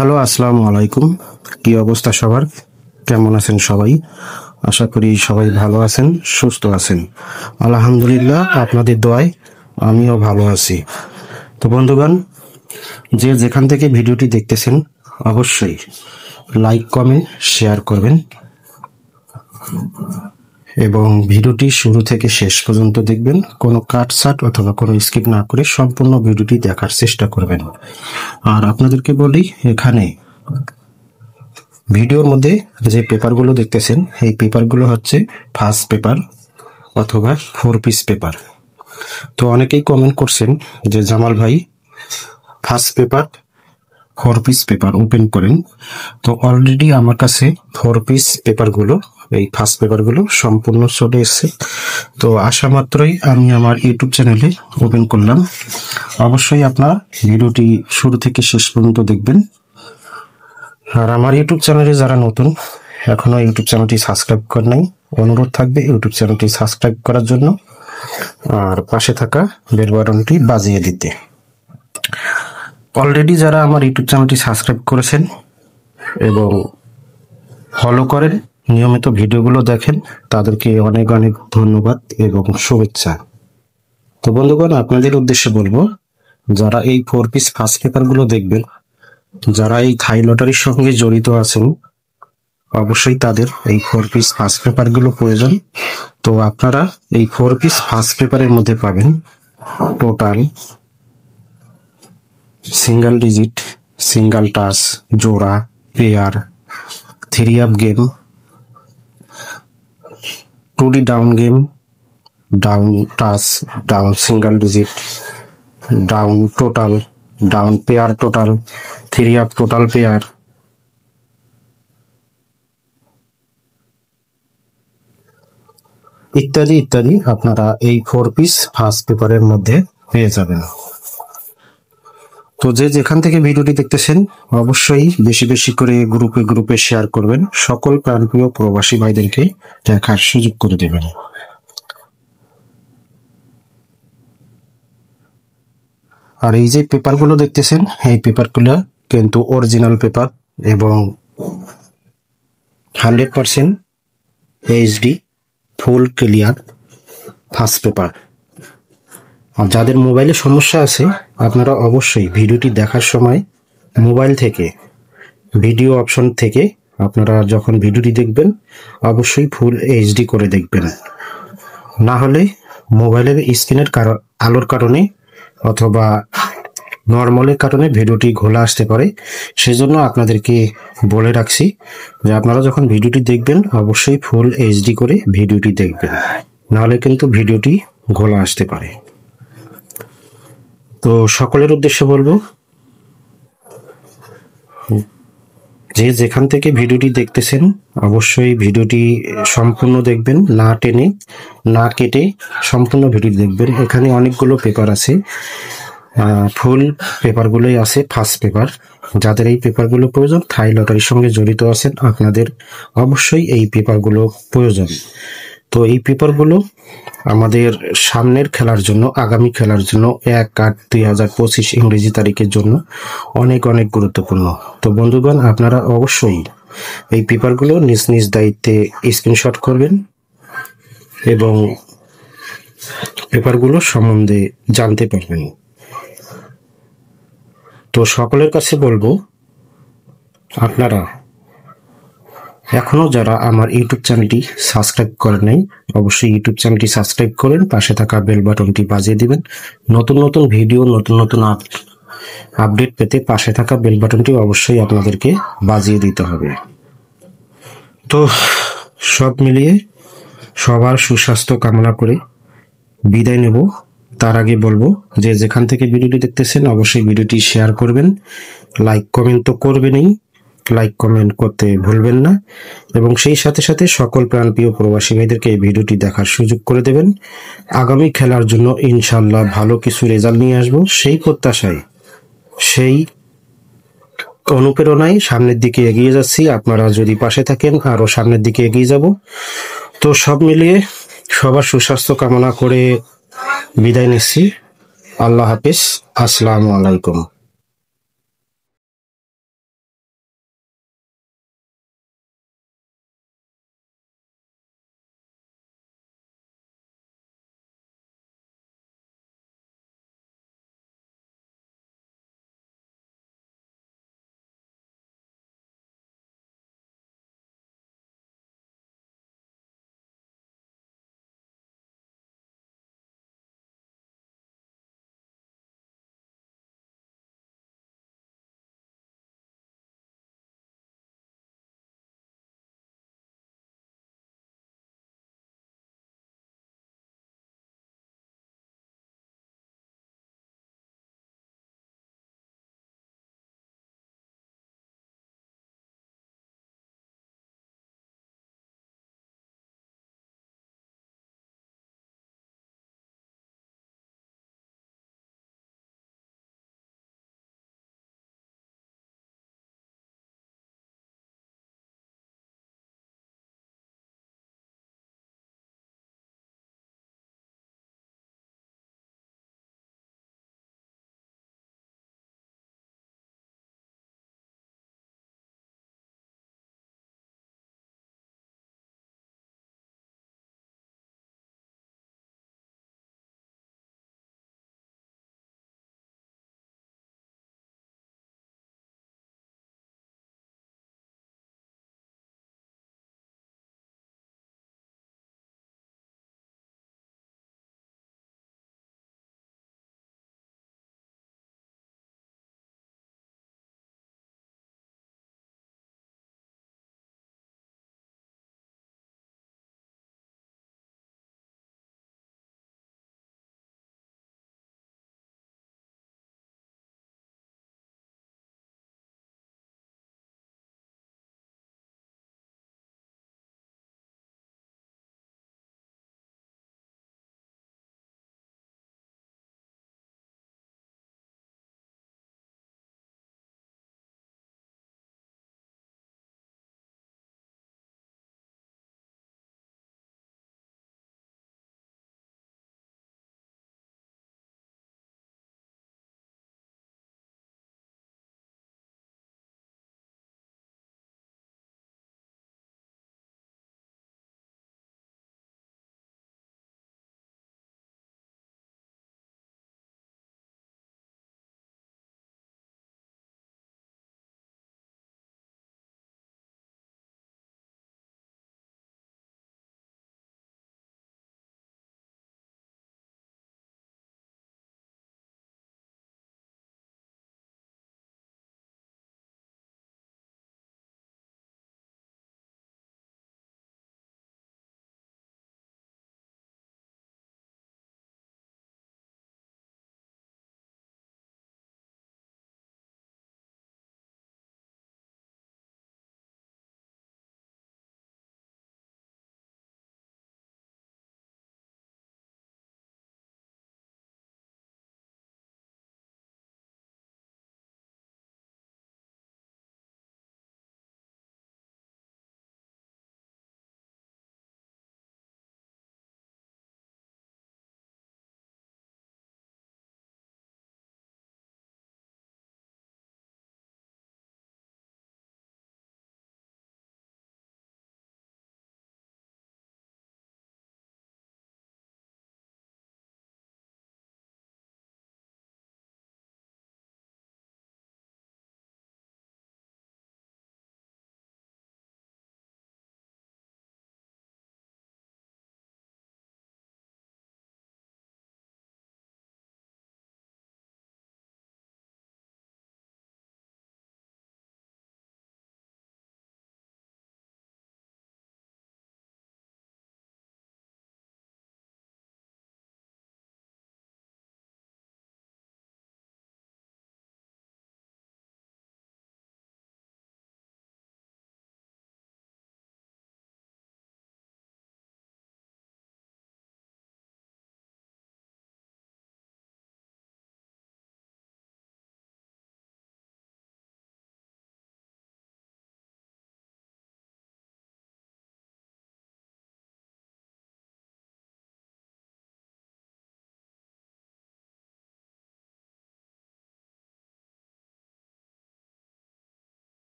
Hello, আসসালামু আলাইকুম। কি অবস্থা সবার? কেমন আছেন সবাই? আশা করি সবাই ভালো আছেন, সুস্থ আছেন। আলহামদুলিল্লাহ, আপনাদের দোয়ায় আমিও ভালো আছি। তো বন্ধুগণ, যে যেখান থেকে ভিডিওটি দেখতেছেন অবশ্যই লাইক, কমেন্ট, শেয়ার করবেন এবং ভিডিওটি শুরু থেকে শেষ পর্যন্ত দেখবেন। কোনো কাটছাট অথবা কোনো স্কিপ না করে সম্পূর্ণ ভিডিওটি দেখার চেষ্টা করবেন। আর আপনাদেরকে বলি, এখানে ভিডিওর মধ্যে যে পেপারগুলো দেখতেছেন এই পেপারগুলো হচ্ছে ফার্স্ট পেপার অথবা 4 পিস পেপার। তো অনেকেই কমেন্ট করছেন যে জামাল ভাই first paper 4 piece paper open করেন। তো অলরেডি আমার কাছে 4 পিস পেপারগুলো, এই ফার্স্ট পেপারগুলো সম্পূর্ণ চলে এসেছে। তো আসা মাত্রই আমি আমার ইউটিউব চ্যানেলে ওপেন করলাম। অবশ্যই আপনারা ভিডিওটি শুরু থেকে শেষ পর্যন্ত দেখবেন। আর আমার ইউটিউব চ্যানেলে যারা নতুন, এখনো ইউটিউব চ্যানেলটি সাবস্ক্রাইব করে নাই, অনুরোধ থাকবে ইউটিউব চ্যানেলটি সাবস্ক্রাইব করার জন্য আর পাশে থাকা বেল বাটনটি বাজিয়ে দিতে। অলরেডি যারা আমার ইউটিউব চ্যানেলটি সাবস্ক্রাইব করেছেন এবং ফলো করেন, নিয়মিত ভিডিওগুলো দেখেন, তাদেরকে অনেক অনেক ধন্যবাদ এবং শুভেচ্ছা। তো বন্ধুগণ, আপনাদের উদ্দেশ্যে বলবো, যারা এই 4 পিস ফার্স্ট পেপারগুলো দেখবেন, যারা এই থাই লটারির সঙ্গে জড়িত আছেন, অবশ্যই তাদের এই 4 পিস ফার্স্ট পেপারগুলো প্রয়োজন। তো আপনারা এই 4 পিস ফার্স্ট পেপারের মধ্যে পাবেন total, single digit, single touch, জোড়া, pair, 3 up game, 2D down game, down touch, down single digit, down total, down pair total, 3 up total pair, ইত্যাদি ইত্যাদি আপনারা এই 4 পিস ফার্স্ট পেপারের মধ্যে পেয়ে যাবেন। তো যে যেখান থেকে ভিডিওটি দেখতেছেন অবশ্যই বেশি বেশি করে গ্রুপে গ্রুপে শেয়ার করবেন, সকল প্রাণপ্রিয় প্রবাসী ভাইদেরকে দেখার সুযোগ করে দেবেন। আর এই যে পেপারগুলো দেখতেছেন এই পেপারগুলো কিন্তু অরিজিনাল পেপার এবং 100% HD full clear first paper. আর যাদের মোবাইলে সমস্যা আছে, আপনারা অবশ্যই ভিডিওটি দেখার সময় মোবাইল থেকে ভিডিও অপশন থেকে আপনারা যখন ভিডিওটি দেখবেন অবশ্যই ফুল এইচডি করে দেখবেন। না হলে মোবাইলের স্ক্রিনের আলোর কারণে অথবা নর্মালের কারণে ভিডিওটি ঘোলা আসতে পারে। সেজন্য আপনাদেরকে বলে রাখছি যে আপনারা যখন ভিডিওটি দেখবেন অবশ্যই ফুল এইচডি করে ভিডিওটি দেখবেন, নাহলে কিন্তু ভিডিওটি ঘোলা আসতে পারে। তো সকলের উদ্দেশ্যে বলবো, যে যেখান থেকে ভিডিওটি দেখতেছেন অবশ্যই ভিডিওটি সম্পূর্ণ দেখবেন, না টেনে না কেটে সম্পূর্ণ ভিডিও দেখবেন। এখানে অনেকগুলো পেপার আছে, ফুল পেপারগুলোই আছে ফার্স্ট পেপার। যাদের এই পেপারগুলো প্রয়োজন, থাই লটারির সঙ্গে জড়িত আছেন, আপনাদের অবশ্যই এই পেপারগুলো প্রয়োজন। তো এই পেপারগুলো আমাদের সামনের খেলার জন্য, আগামী খেলার জন্য 1/8/2025 ইংরেজি তারিখের জন্য অনেক অনেক গুরুত্বপূর্ণ। তো বন্ধুগণ, আপনারা অবশ্যই এই পেপারগুলো নিজ নিজ দায়িত্বে স্ক্রিনশট করবেন এবং পেপারগুলো সম্বন্ধে জানতে পারবেন। তো সকলের কাছে বলবো, আপনারা এখনো যারা আমার ইউটিউব চ্যানেলটি সাবস্ক্রাইব করেন নাই, অবশ্যই ইউটিউব চ্যানেলটি সাবস্ক্রাইব করেন, পাশে থাকা বেল বাটনটি বাজিয়ে দিবেন। নতুন নতুন ভিডিও, নতুন নতুন আপডেট পেতে পাশে থাকা বেল বাটনটি অবশ্যই আপনাদেরকে বাজিয়ে দিতে হবে। তো সব মিলিয়ে সবার সুস্বাস্থ্য কামনা করে বিদায় নেব। তার আগে বলবো, যে যেখান থেকে ভিডিওটি দেখতেছেন অবশ্যই ভিডিওটি শেয়ার করবেন, লাইক কমেন্ট তো করবেনই, লাইক কমেন্ট করতে ভুলবেন না এবং সেই সাথে সাথে সকল প্রাণপ্রিয় প্রবাসী ভাইদেরকে এই ভিডিওটি দেখার সুযোগ করে দেবেন। আগামী খেলার জন্য ইনশাল্লাহ ভালো কিছু রেজাল্ট নিয়ে আসবো, সেই প্রত্যাশায়, সেই অনুপ্রেরণায় সামনের দিকে এগিয়ে যাচ্ছি। আপনারা যদি পাশে থাকেন আরো সামনের দিকে এগিয়ে যাব। তো সব মিলিয়ে সবার সুস্বাস্থ্য কামনা করে বিদায় নিচ্ছি। আল্লাহ হাফেজ, আসসালামু আলাইকুম।